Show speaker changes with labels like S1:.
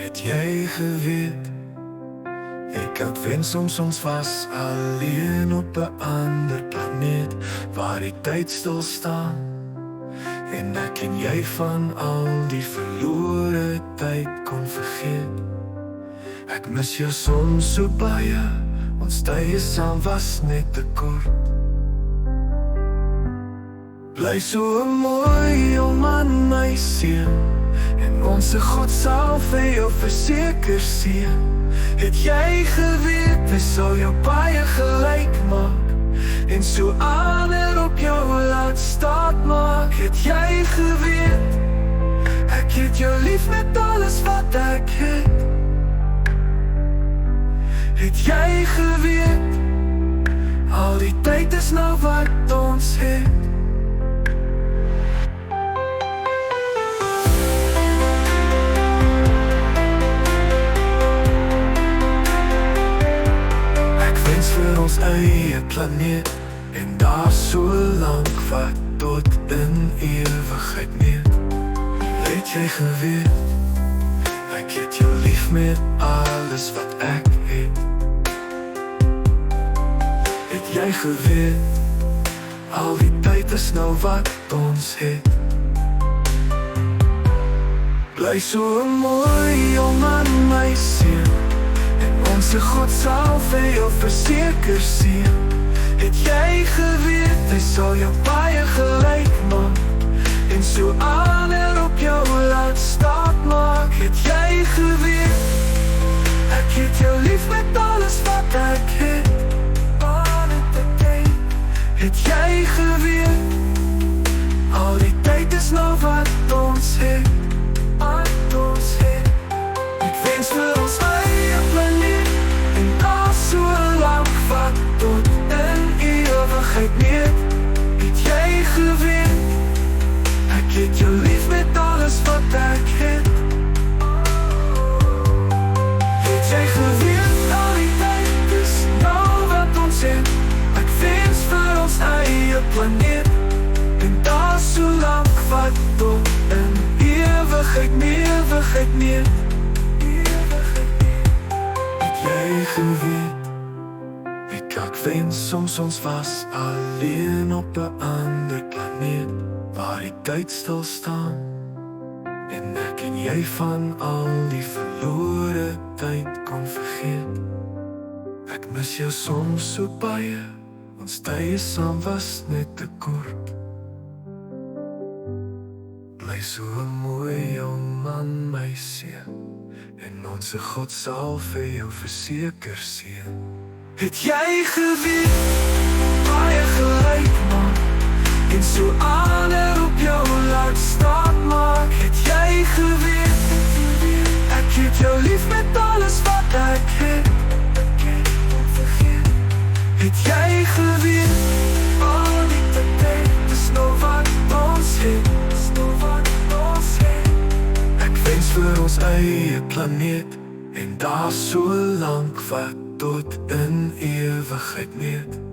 S1: Het jy geweet, ek wens soms ons was alleen op 'n ander planeet, waar die tyd stil staan, en ek en jy van al die verlore tyd kon vergeet. Ek mis jou soms so baie, ons tye saam was net te kort. Bly so mooi om aan my seun, en ons God sal vir jou verseker seën. Het jy geweet, hy sal jou baie gelyk maak, en so ander op jou laat staat maak. Het jy geweet, ek het jou lief met alles wat ek het. Het jy geweet, al die tyd is nou wat ons het. Vir ons eie planeet, en daar so lank wat tot in ewigheid neer. Het jy geweet, ek het jou lief met alles wat ek het. Het jy geweet, al die tyd is nou wat ons het. Bly so mooi om aan my seun, onze God sal vir jou verseker seën. Het jy geweet, hy sal jou baie gelyk maak, en so ander op jou laat staat maak. Het jy geweet, ek het jou lief met alles wat ek het. Het jy geweet, al die tyd is nou wat ons het. Ek wens vir ons eie planeet, en daar so lank wat tot in ewigheid neer. Het jy geweet, ek het jou lief met alles wat ek het. Het jy geweet, al die tyd is nou wat ons het. Ek wens vir ons eie planeet, en daar so lank wat tot in ewigheid neer. Jy geweet, ek wens soms ons was alleen op 'n ander planeet, waar die tyd stil staan, en ek en jy van al die verlore tyd kon vergeet. Ek mis jou soms so baie, ons tye saam was net te kort. Bly so mooi om aan my seun, en onze God sal vir jou verseker seën. Het jy geweet, baie gelyk maak, en so ander op jou laat staat maak. Het jy geweet, ek het jou lief met alles wat ek het. Het jy geweet, al die tyd is nou wat ons het. Ek wens vir ons eie planeet, en daar so lank wat tot in ewigheid neer.